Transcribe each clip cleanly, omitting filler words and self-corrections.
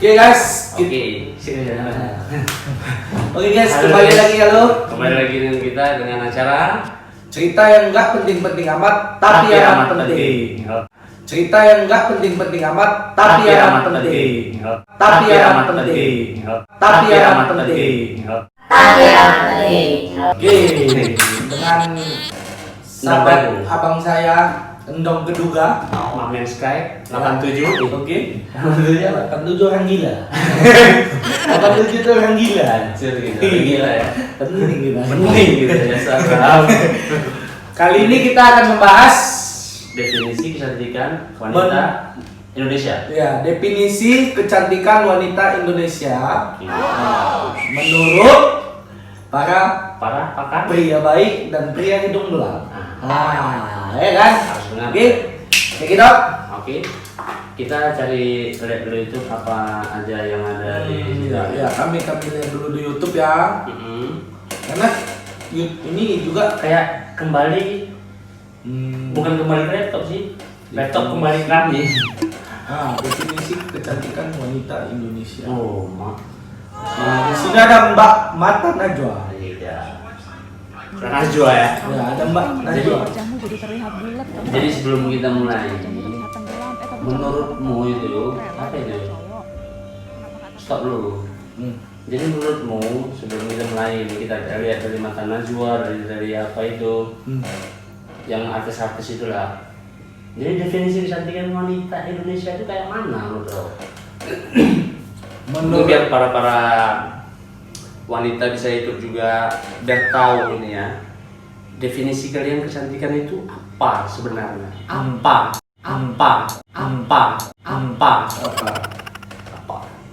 Oke guys, Oke guys, kembali lagi Kembali lagi dengan kita dengan acara cerita yang nggak penting-penting amat, tapi amat penting. Cerita yang nggak penting-penting amat, tapi amat penting. Tapi amat penting. Tapi amat penting. Oke, dengan sahabat abang saya Endong Keduga, Mamen Sky 87. Oke, 87 orang gila. 87 itu orang gila. Gila ya. Penting gitu. Penting gitu ya sahabat. Kali ini kita akan membahas Definisi kecantikan wanita Indonesia. ya, definisi kecantikan wanita Indonesia. Menurut para pakar pria baik dan pria hidung belang. Ya kan? harus benar. Oke. Oke, Dok. Oke. Kita cari lihat dulu itu apa aja yang ada di Ya, kami lihat dulu di YouTube ya. Karena ini juga kayak kembali bukan kembali ke laptop sih. Laptop kembali ke kami. Definisi kecantikan wanita Indonesia. Oh, Di sini ada Mbak Mata Najwa. Iya. Najwa ya. Ya, ada Mbak Najwa. Jadi sebelum kita mulai, menurutmu itu apa itu? Stop dulu. Jadi menurutmu sebelum kita mulai ini kita lihat dari Mata Najwa, dari apa itu, yang artis-artis itulah. Jadi definisi kecantikan wanita Indonesia itu kayak mana menurut lo? Menurut biar para wanita bisa ikut juga biar tahu ini ya. Definisi kalian kecantikan itu apa sebenarnya? Apa?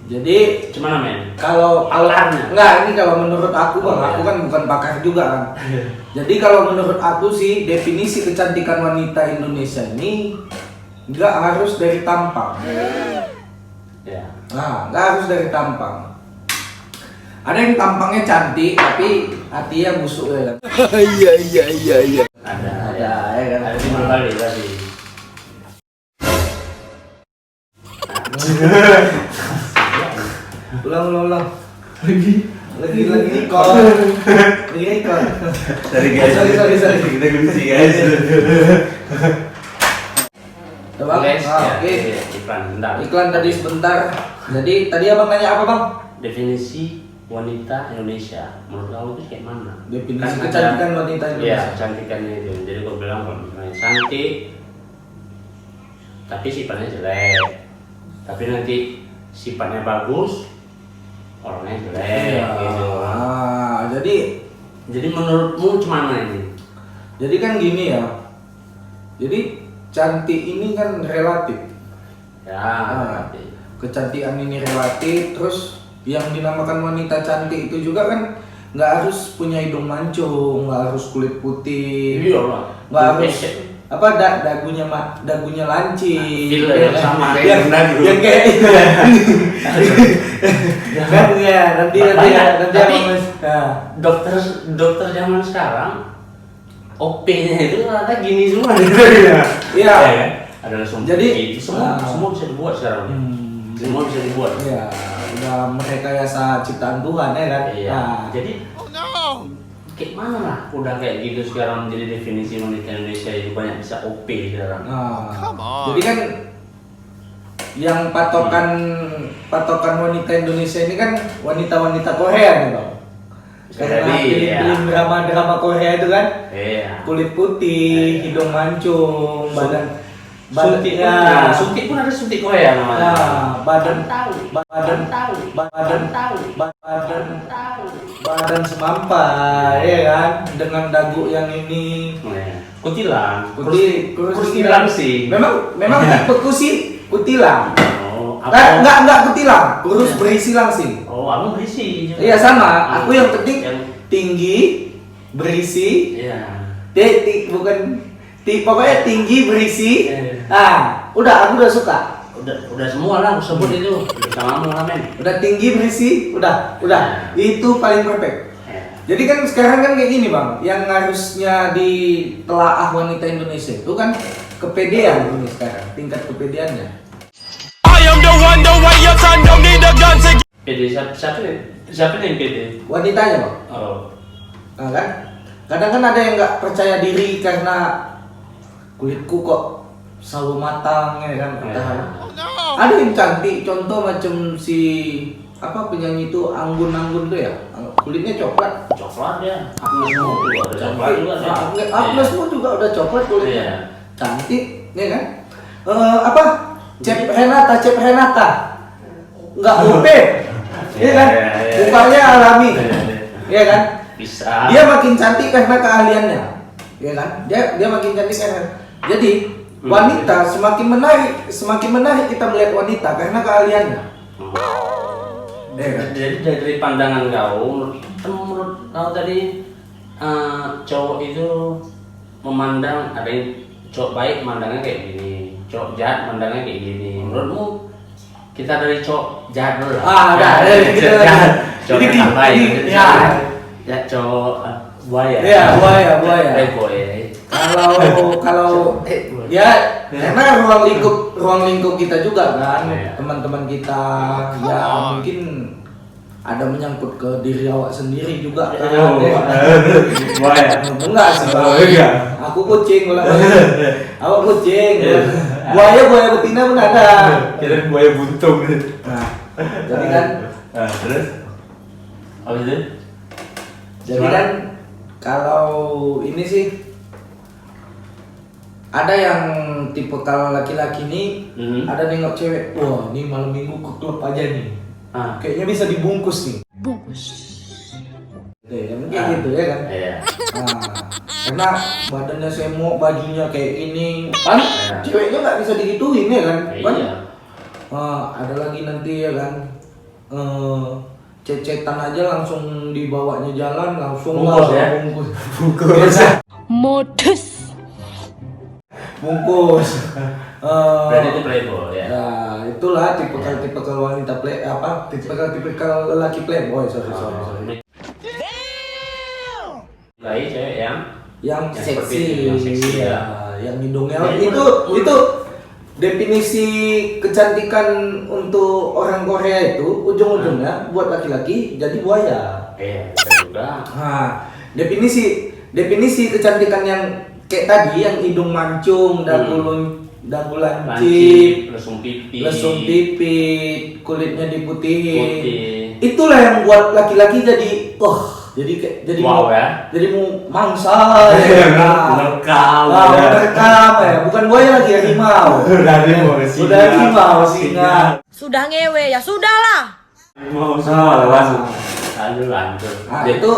Jadi Gimana men? kalau Pakarnya? enggak, ini kalau menurut aku Bang, aku kan bukan pakar juga kan. Jadi kalau menurut aku sih definisi kecantikan wanita Indonesia ini enggak harus dari tampang. Ya. Enggak harus dari tampang. Ada yang tampangnya cantik tapi hatinya busuk ya kan. Iya. Ada ya kan. Ada di mana kali tadi? Ulang. Lagi call. Lagi call. Sorry guys. Sorry. Kita kunci guys. Coba. Oke. Iklan bentar. Iklan tadi sebentar. Jadi tadi abang nanya apa bang? Definisi wanita Indonesia menurut kamu itu kayak mana? Definisi kecantikan wanita Indonesia. Iya, kecantikannya itu. Jadi gue bilang kalau misalnya cantik, tapi sifatnya jelek. Tapi nanti sifatnya bagus, orangnya jelek. Gitu. Jadi menurutmu gimana ini? Jadi kan gini ya. Jadi cantik ini kan relatif. Ya. Kecantikan ini relatif. Terus yang dinamakan wanita cantik itu juga kan nggak harus punya hidung mancung, nggak harus kulit putih, Iya lah. nggak harus apa dagunya lancip, Yang sama yang kayak itu kan ya nanti tapi ya. dokter zaman sekarang OP-nya itu ternyata gini semua gitu Iya. ya. Ada langsung Jadi semua bisa dibuat sekarang. Semua bisa dibuat. Iya, udah merekayasa ciptaan Tuhan ya kan. Iya. Jadi kayak mana lah udah kayak gitu sekarang jadi definisi wanita Indonesia itu banyak bisa OP sekarang. Jadi kan yang patokan wanita Indonesia ini kan wanita Korea nih bang. Karena film drama Korea itu kan kulit putih, hidung mancung, suntik pun ada suntik Korea namanya. Badan semampai ya kan, dengan dagu yang ini. Kutilang. Kutilang sih. Memang tipe kutilang. Oh, enggak kutilang, kurus berisi langsing. Oh, aku berisi juga. Iya sama, aku yang penting tinggi, berisi. Iya. Pokoknya tinggi, berisi. Udah aku udah suka. Udah semua lah aku sebut itu. Sama kamu lah men. Udah tinggi, berisi, udah. Itu paling perfect. Jadi kan sekarang kan kayak gini bang, yang harusnya ditelaah wanita Indonesia itu kan kepedean ini sekarang, tingkat kepedeannya. I am the one, the way your son, don't need a gun to get. Pede siapa yang pede? Wanitanya bang. Oh. Nah, kan? Kadang kan ada yang nggak percaya diri karena kulitku kok selalu matang ya kan. Ada yang cantik, contoh macam si apa penyanyi itu Anggun tuh ya, kulitnya coklat. Coklat ya. Ada coklat juga ada. Agnes pun juga udah coklat kulitnya. Cantik, ya kan? Apa? Cep Renata. Nggak UP. Iya kan? Mukanya alami. Iya kan? Bisa. Dia makin cantik karena keahliannya. Iya kan? Dia makin cantik karena. Jadi wanita semakin menarik kita melihat wanita karena keahliannya. Ya kan? Jadi dari pandangan kau, menurut kau tadi cowok itu memandang ada yang cowok baik memandangnya kayak gini, cowok jahat memandangnya kayak gini. Menurutmu kita dari cowok jahat dulu lah. Dari kita jahat. Cowok Jadi yang baik. ya Cowok buaya. Iya, buaya. Buaya. Kalau ya karena ruang lingkup kita juga kan, teman-teman kita ya mungkin ada menyangkut ke diri awak sendiri juga kan. Buaya. Enggak sih bang. Aku kucing awak kucing. Buaya betina pun ada. Kira buaya buntung. Nah, jadi kan Terus apa itu? jadi kan kalau ini sih ada yang tipe kalau laki-laki nih ada nengok cewek, wah ini malam minggu ke klub aja nih, kayaknya bisa dibungkus nih. Mungkin gitu ya kan. Karena badannya semok, bajunya kayak ini, kan ceweknya nggak bisa digituin ya kan. Ada lagi nanti ya kan, cecetan aja langsung dibawanya jalan langsung bungkus ya. Bungkus. Berarti itu playboy ya. Nah, itulah tipikal wanita tipikal lelaki playboy. Sorry. Baik cewek yang seperti seksi, itu, ya, yang hidungnya itu definisi kecantikan untuk orang Korea itu ujung-ujungnya buat laki-laki jadi buaya. Bisa juga. Nah, definisi kecantikan yang kayak tadi yang hidung mancung, dagu lancip, lesung pipi, kulitnya diputihin. putih. Itulah yang buat laki-laki jadi wow ya. Jadi mau mangsa ya. Merekam ya, bukan buaya lagi, harimau. Udah harimau singa. Sudah ngewe ya sudahlah. Mau semua langsung. Lanjut. Nah, itu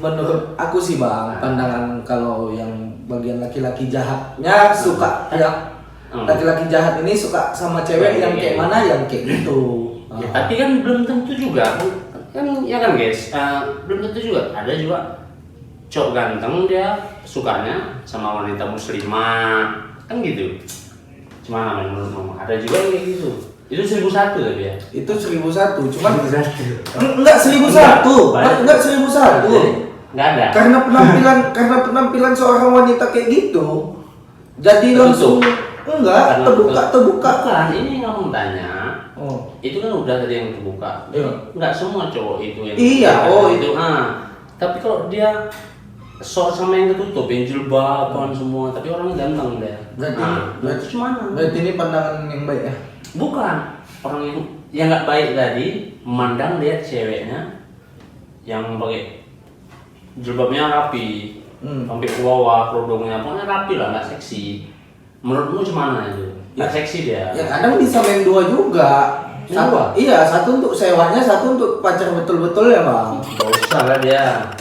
menurut aku sih bang, pandangan kalau yang bagian laki-laki jahatnya suka ya. Laki-laki jahat ini suka sama cewek yang kayak mana, yang kayak gitu. Ya, tapi kan belum tentu juga kan ya kan guys, belum tentu juga ada juga cowok ganteng dia sukanya sama wanita muslimah kan gitu. Cuma menurut ada juga yang kayak gitu. Itu 1001 tadi ya. Itu 1001, cuman enggak 1001. Enggak 1001. Enggak ada. Karena penampilan seorang wanita kayak gitu. Jadi langsung enggak terbuka. Kan ini ngomong tanya. Oh. Itu kan udah tadi yang terbuka. Iya. Enggak semua cowok itu yang iya, itu. Tapi kalau dia sok sama yang ketutup, yang jilbaban semua, tapi orang ganteng dia. Berarti cuma. Berarti ini pandangan yang baik ya? Bukan. Orang yang nggak baik tadi memandang lihat ceweknya yang pakai jilbabnya rapi, sampai ke bawah, kerudungnya pokoknya rapi lah, nggak seksi. Menurutmu gimana itu? Nggak seksi dia? Ya kadang bisa main dua juga. Satu untuk sewanya, satu untuk pacar betul-betul ya bang. Dosa lah dia.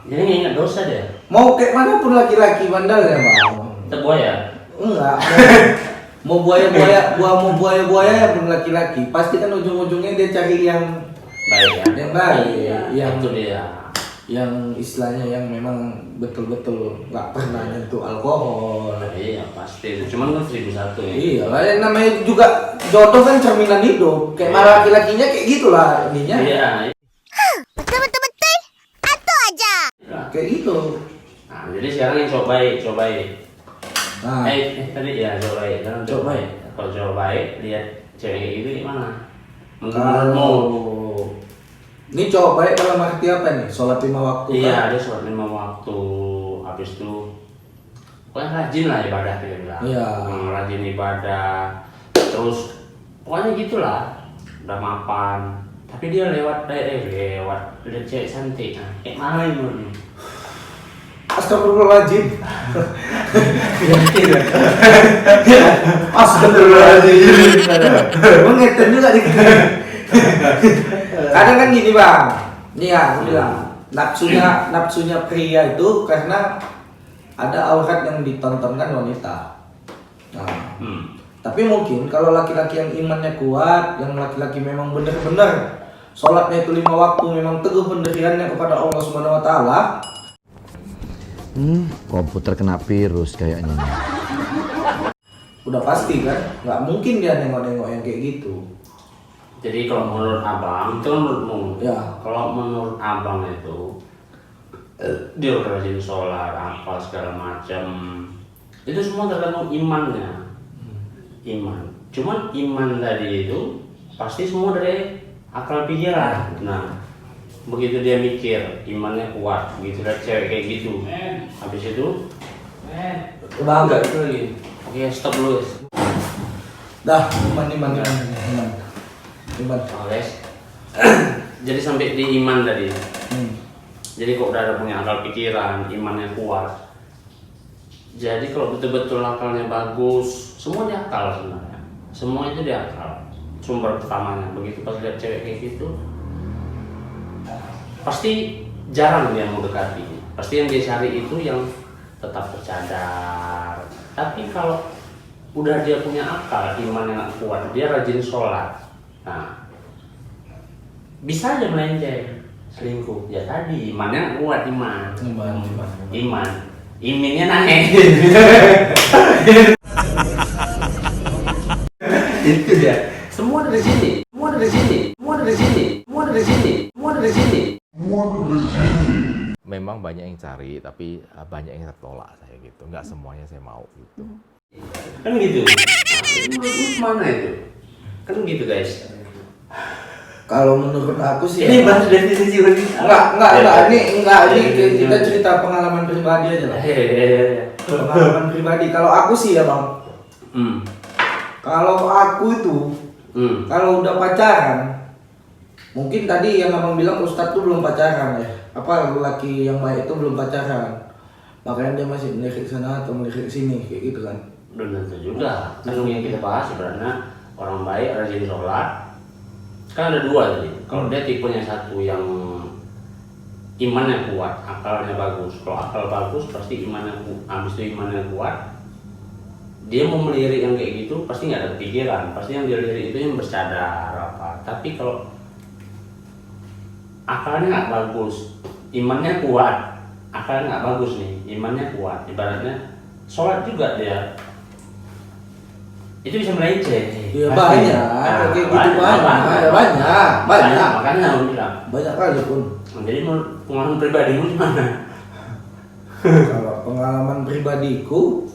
Jadi nggak dosa dia. Mau kayak mana pun laki-laki bandel ya bang. Tetap buaya? Enggak. Mau buaya ya pun laki-laki. Pasti kan ujung-ujungnya dia cari yang baik ya. Yang baik. Yang itu dia. Yang istilahnya yang memang betul-betul nggak pernah nyentuh alkohol. Iya pasti. Cuman kan 1001 ya. Iya lah, yang namanya juga jodoh kan cerminan hidup. Kayak malah laki-lakinya kayak gitulah ininya. Iya. Betul. Atu aja. Kayak gitu. Nah, jadi sekarang yang cowok baik. Nah, Tadi ya cowok baik. Kalau cowok baik lihat cewek kayak gitu gimana? Menurutmu? Ini cowok baik dalam arti apa nih? Sholat 5 waktu Iya, kan? dia sholat 5 waktu. Habis itu pokoknya rajin lah ibadah kita bilang. Iya. Rajin ibadah. Terus pokoknya gitulah. Udah mapan. Tapi dia lewat lihat cewek cantik. Nah, kayak mana menurutmu? Astagfirullahaladzim. Astagfirullahaladzim. Mengeten juga dikit. Kadang kan gini bang, nih ya aku bilang nafsunya pria itu karena ada aurat yang ditontonkan wanita. Nah, tapi mungkin kalau laki-laki yang imannya kuat, yang laki-laki memang benar-benar sholatnya itu 5 waktu, memang teguh pendiriannya kepada Allah Subhanahu Wa Taala. Komputer kena virus kayaknya. Udah pasti kan, nggak mungkin dia nengok-nengok yang kayak gitu. Jadi kalau menurut abang, itu menurutmu? Ya. Kalau menurut abang itu dia udah rajin sholat, apa segala macam, itu semua tergantung imannya. Iman. Cuman iman tadi itu pasti semua dari akal pikiran. Nah, begitu dia mikir, imannya kuat, begitu lihat cewek kayak gitu, habis itu Bangga itu lagi. Oke, stop dulu guys. Dah, iman. Oh, guys. Jadi sampai di iman tadi. Jadi kok udah ada punya akal pikiran, imannya kuat. Jadi kalau betul-betul akalnya bagus, semua di akal sebenarnya. Semua itu di akal. Sumber pertamanya. Begitu pas lihat cewek kayak gitu, pasti jarang dia mau dekati. Pasti yang dia cari itu yang tetap bercadar. Tapi kalau udah dia punya akal, iman yang kuat, dia rajin sholat. Nah, bisa aja melenceng, selingkuh. Ya tadi imannya kuat, iman. Iminnya naik. Itu dia. Semua dari sini. Memang banyak yang cari, tapi banyak yang tertolak saya gitu. Nggak semuanya saya mau gitu. Kan gitu. Menurut mana itu? Kan gitu guys. Kalau menurut aku sih Ini bahas definisi lagi. enggak, ini kita cerita pengalaman pribadi aja lah. Pengalaman pribadi. Kalau aku sih ya bang, kalau aku itu, kalau udah pacaran, mungkin tadi yang abang bilang Ustadz tuh belum pacaran ya. Apa laki yang baik itu belum pacaran, makanya dia masih melirik sana atau melirik sini kayak gitu kan. Belum tentu juga. Kan yang kita bahas sebenarnya orang baik rajin sholat. Kan ada dua tadi. Kalau dia tipenya satu yang imannya kuat, akalnya bagus. Kalau akal bagus pasti imannya kuat. Habis itu imannya kuat, dia mau melirik yang kayak gitu pasti nggak ada pikiran. Pasti yang dia lirik itu yang bercadar apa. Tapi kalau akalnya nggak bagus, imannya kuat, akalnya nggak bagus nih, imannya kuat. Ibaratnya sholat juga dia itu bisa melenceng. Iya banyak, kayak gitu banyak. Makanya aku bilang Banyak kali pun. jadi pengalaman pribadimu gimana? Kalau pengalaman pribadiku,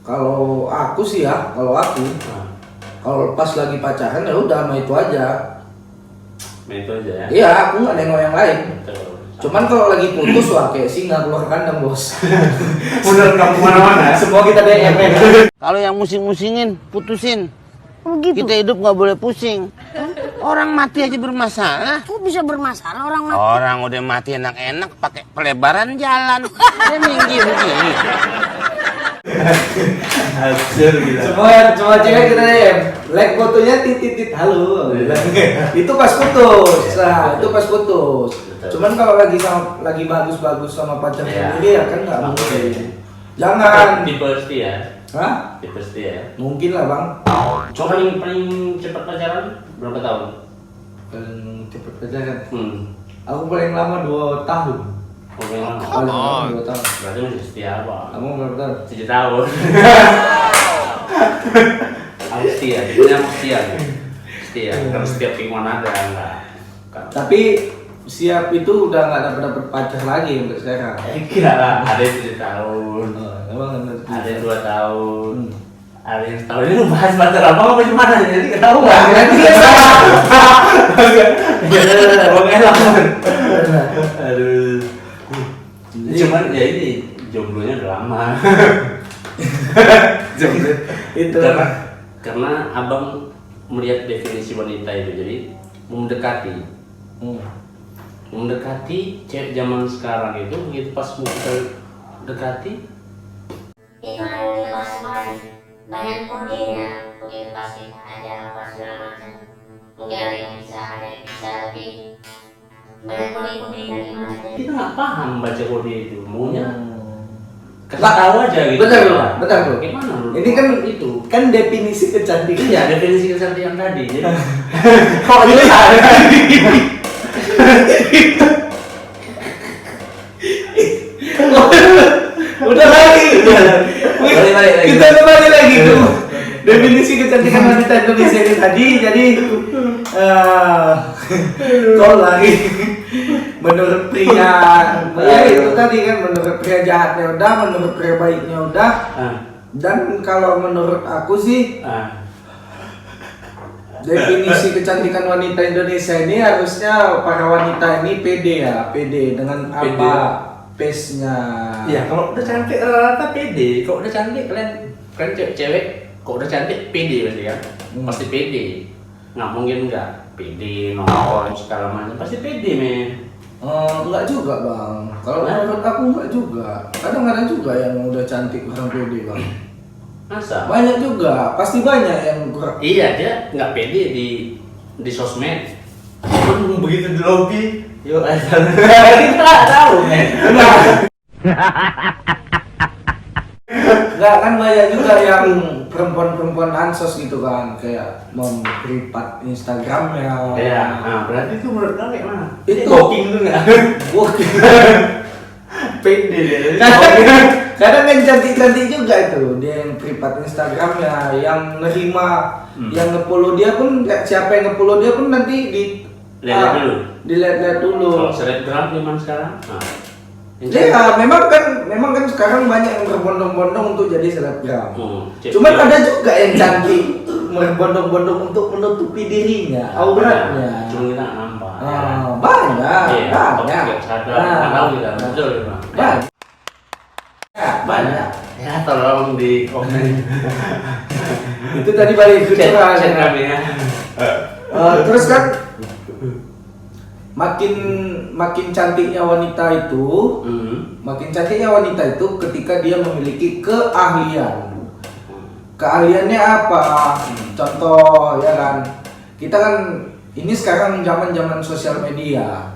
kalau aku sih ya, kalau pas lagi pacaran ya udah sama itu aja. Itu aja ya. Iya, aku nggak nengok yang lain. Betul. Cuman kalau lagi putus wah kayak singa keluar kandang bos. Bener kamu mana-mana. Semua kita DM ya. Kalau yang musing-musingin, putusin. Oh gitu. Kita hidup nggak boleh pusing. Orang mati aja bermasalah. Kok bisa bermasalah orang mati? Orang udah mati enak-enak pakai pelebaran jalan. Dia minggir begini. Semua cewek kita DM. Like fotonya titit halo. Itu pas putus. Nah, itu pas putus. Cuman kalau lagi bagus-bagus sama pacarnya sendiri ya kan nggak mungkin. Jangan. Tipe setia. Hah? Tipe setia. Mungkin lah bang. Coba paling cepat pacaran berapa tahun? Paling cepet pacaran. Hmm. Aku paling lama 2 tahun. Paling lama. Paling lama 2 tahun. Berarti masih setia apa? Kamu berapa tahun? 7 tahun. Aku setia, sebenarnya aku setia nih. Setia, karena setiap lingkungan ada enggak. Tapi siap itu udah nggak dapet pacar lagi untuk sekarang. Enggak lah, ada yang 7 tahun. Emang Ada yang 2 tahun. Ada yang tahu ini lu bahas Bantar Abang apa gimana? Jadi ketahuan. Nanti ya salah. Aduh. Cuman ya ini jomblonya udah lama. Itu karena abang melihat definisi wanita itu, jadi mendekati cewek zaman sekarang itu begitu pas mau kita dekati banyak mungkinnya, mungkin pasti ada apa segala macam, mungkin ada yang bisa lebih banyak kode-kode dari mana. kita nggak paham baca kode itu maunya kasih tahu aja gitu. Betul bro. Gimana lu? Ini kan itu kan definisi kecantikan. iya definisi kecantikan tadi. Jadi Kok itu ada? Udah lagi. Balik lagi. Kita kembali lagi tuh. Definisi kecantikan wanita Indonesia ini tadi, jadi tol lagi. Menurut pria, ya itu tadi kan menurut pria jahatnya udah, menurut pria baiknya udah. Dan kalau menurut aku sih definisi kecantikan wanita Indonesia ini harusnya para wanita ini pede ya, pede dengan apa pace-nya. ya kalau udah cantik rata-rata pede. Kalau udah cantik kalian kan cewek kalau udah cantik pede pasti kan. Pasti pede. Nggak mungkin nggak pede nongkrong segala macam pasti pede men. Enggak juga bang. Kalau menurut aku enggak juga. Kadang-kadang juga yang udah cantik kurang pede bang. Masa? Banyak juga, pasti banyak yang kurang. Iya dia nggak pede di sosmed. Pun begitu di lobby, yuk asal kita nggak tahu men. Enggak kan banyak juga yang perempuan-perempuan ansos gitu kan, kayak memprivat Instagramnya. Iya, nah berarti itu menurut kamu kayak mana? Itu Booking tuh nggak? Pede dia. Kadang yang cantik-cantik juga itu, dia yang privat Instagramnya, yang nerima, yang nge-follow dia pun, siapa yang nge-follow dia pun nanti Lihat dulu. Dilihat dulu. Kalau selebgram zaman sekarang, Ya, memang kan sekarang banyak yang berbondong-bondong untuk jadi selebgram. Cuman Iya. ada juga yang cantik berbondong-bondong untuk menutupi dirinya, auratnya. Cuma kita nggak nampak. Banyak. Nggak sadar, nggak tahu kita. Betul ya Bang? Banyak. Ya tolong di komen. Itu tadi balik ke Chat curang. kami ya. Terus kan makin cantiknya wanita itu, ketika dia memiliki keahlian. Keahliannya apa? Contoh ya kan, kita kan ini sekarang zaman sosial media,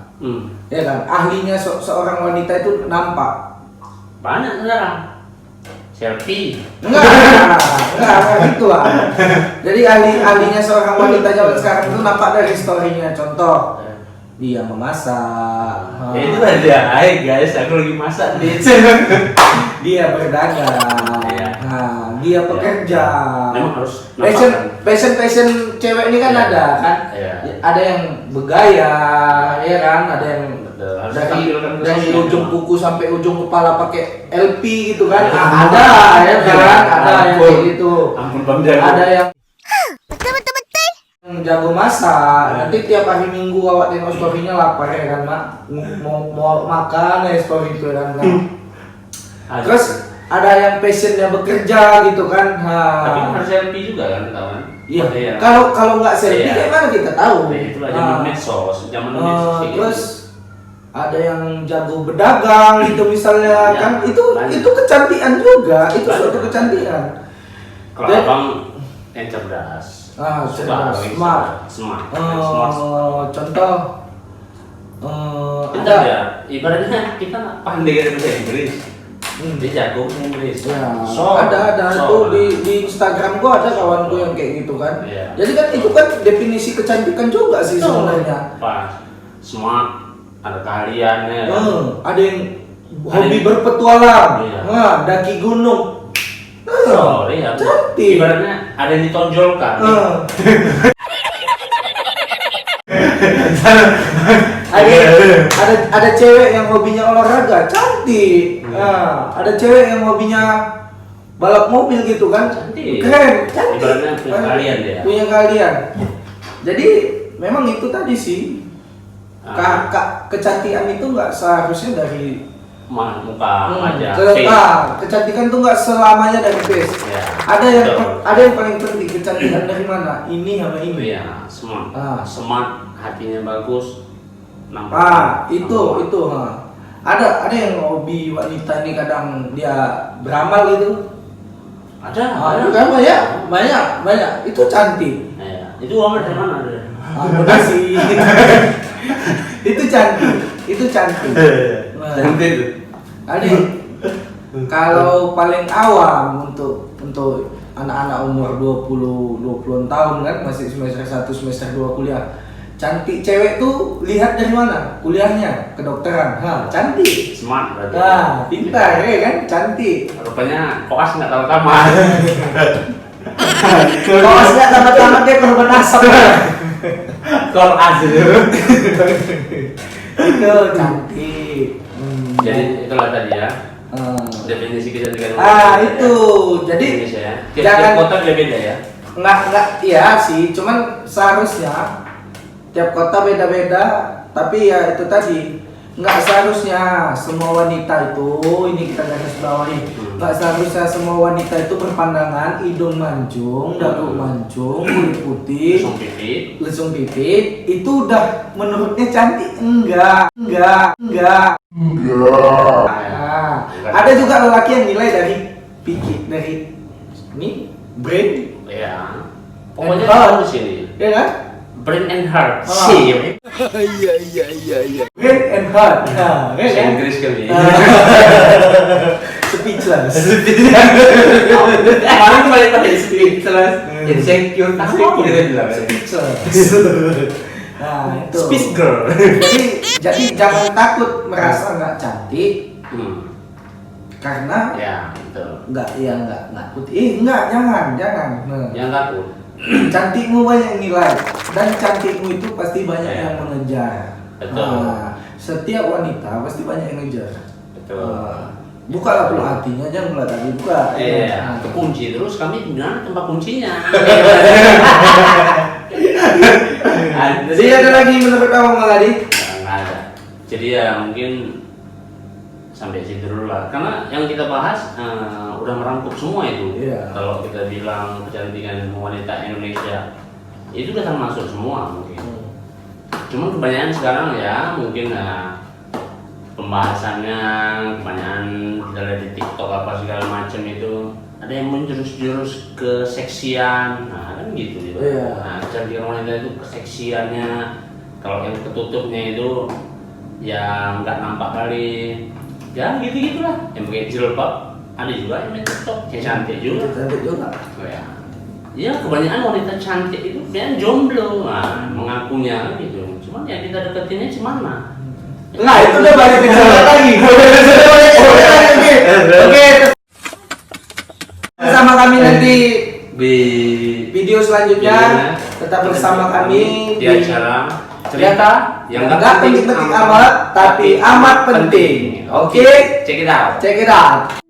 ya kan. Ahlinya seorang wanita itu nampak. Banyak sekarang. Selfie. Enggak gitu lah. Jadi ahlinya seorang wanita zaman sekarang itu nampak dari story-nya. Contoh, dia memasak. Ya itu aja. Hai guys, aku lagi masak nih. Dia berdagang. Iya. Nah, dia pekerja. Memang harus Fashion cewek ini kan Iya. ada kan? Iya. Ada yang bergaya, ya kan? Ada yang Harus dari tampilkan ke dari sosmed. ujung kuku sampai ujung kepala pakai LP gitu kan? Iya. Ada ya kan? Ada yang Ampun. kayak gitu. Ampun Bang Jago. Ada yang jago masak. Nanti tiap hari Minggu awak tengok story-nya lapar ya kan, Mak? Mau makan ya story itu kan. Terus ada yang passionnya bekerja gitu kan. Tapi kan harus selfie juga kan kita kan. Iya. Iya. Kalau nggak selfie Iya. kayak mana kita tahu? Nah, itulah zaman medsos, zaman medsos kayak Terus gitu. ada yang jago berdagang gitu misalnya Ya, kan, itu banyak. kecantikan juga, itu Banyak. suatu kecantikan. Kalau Dan- abang yang cerdas. cerdas, Smart. smart. Smart. Contoh Kita ya, ibaratnya kita nggak pandai dengan bahasa Inggris. Dia jago bahasa Inggris. Ya, So, ada so, tuh di Instagram gua ada kawanku yang kayak gitu kan. Iya. Jadi kan itu kan definisi kecantikan juga sih sebenarnya. Pas smart, ada keahliannya. Kan? Ada yang hobi berpetualang, Iya. daki gunung. Sorry ya, cantik. ibaratnya ada yang ditonjolkan. Ada cewek yang hobinya olahraga, cantik. Ada cewek yang hobinya balap mobil gitu kan. Cantik. Keren, cantik. Ibaratnya punya kalian dia. Punya kalian. Jadi memang itu tadi sih. Kecantikan itu nggak seharusnya dari Muka aja. kecantikan tuh nggak selamanya dari face. Ya. Ada yang paling penting, kecantikan dari mana? Ini sama ini. Iya, smart. Ah. Smart, hatinya bagus. Nampak. Itu. Ada yang hobi wanita ini kadang dia beramal gitu. Ada. Ada kan banyak. Itu cantik. Iya. Itu uangnya dari mana? Makasih. Itu cantik. Nah, Cantik itu. Ada kalau paling awam untuk anak-anak umur 20 tahun kan, masih semester 1 semester 2 kuliah. Cantik cewek tuh lihat dari mana? Kuliahnya kedokteran. Cantik. Smart berarti. Pintar ya kan? Cantik. Rupanya koas nggak tahu tamat. Kalau nggak tamat-tamat dia korban asap. Koas itu. Itu cantik. Jadi itulah tadi ya. Definisi kecantikan. Itu. Jadi Indonesia ya. Tiap jangan- kota beda ya. nggak iya sih, cuman seharusnya tiap kota beda-beda, tapi ya itu tadi nggak seharusnya semua wanita itu, ini kita garis bawahi, nggak seharusnya semua wanita itu berpandangan hidung mancung, dagu mancung, kulit putih, lesung pipit, itu udah menurutnya cantik. Enggak. Nah, ada juga lelaki yang nilai dari pikir, dari ini brain, Iya. Pokoknya heart. harus ini. ya kan? Brain and heart. Ah. Sih. Brain and heart. Nah, ya Bahasa kan? Inggris kali. Speechless. Kemarin balik pada speechless. Insecure. Apa kita bilang? Speechless. Nah, itu. Speech girl. Jadi jangan takut merasa nggak cantik karena Ya, betul. nggak putih. Jangan. Nah, Yang takut. cantikmu banyak nilai dan cantikmu itu pasti banyak Ya. yang mengejar. Betul. Nah, setiap wanita pasti banyak yang ngejar. Betul. Bukalah peluh hatinya, jangan mulai tadi buka. Iya, kekunci terus kami di mana tempat kuncinya? Jadi ada lagi menurut kamu Maladi? Nggak ada. Jadi ya mungkin sampai situ dulu lah. Karena yang kita bahas udah merangkup semua itu. Iya. Kalau kita bilang kecantikan wanita Indonesia itu udah termasuk semua mungkin. Cuman kebanyakan sekarang ya mungkin pembahasannya kebanyakan kita lihat di TikTok apa segala macam itu ada yang menjurus-jurus ke seksian, nah kan gitu gitu. Iya. Nah kecantikan wanita itu keseksiannya, kalau yang ketutupnya itu ya nggak nampak kali, ya gitu gitulah. Yang pakai jilbab ada juga yang main TikTok, yang cantik juga. Cantik juga. Oh, ya. Ya kebanyakan wanita cantik itu biasanya jomblo, nah, mengakunya gitu. Cuman ya kita deketinnya cemana? Nah, itu udah balik ke sana lagi. Oke. Bersama kami nanti Di video selanjutnya. Videonya. Tetap bersama kami di acara cerita yang nggak penting-penting amat, tapi amat penting. Oke, Check it out. check it out.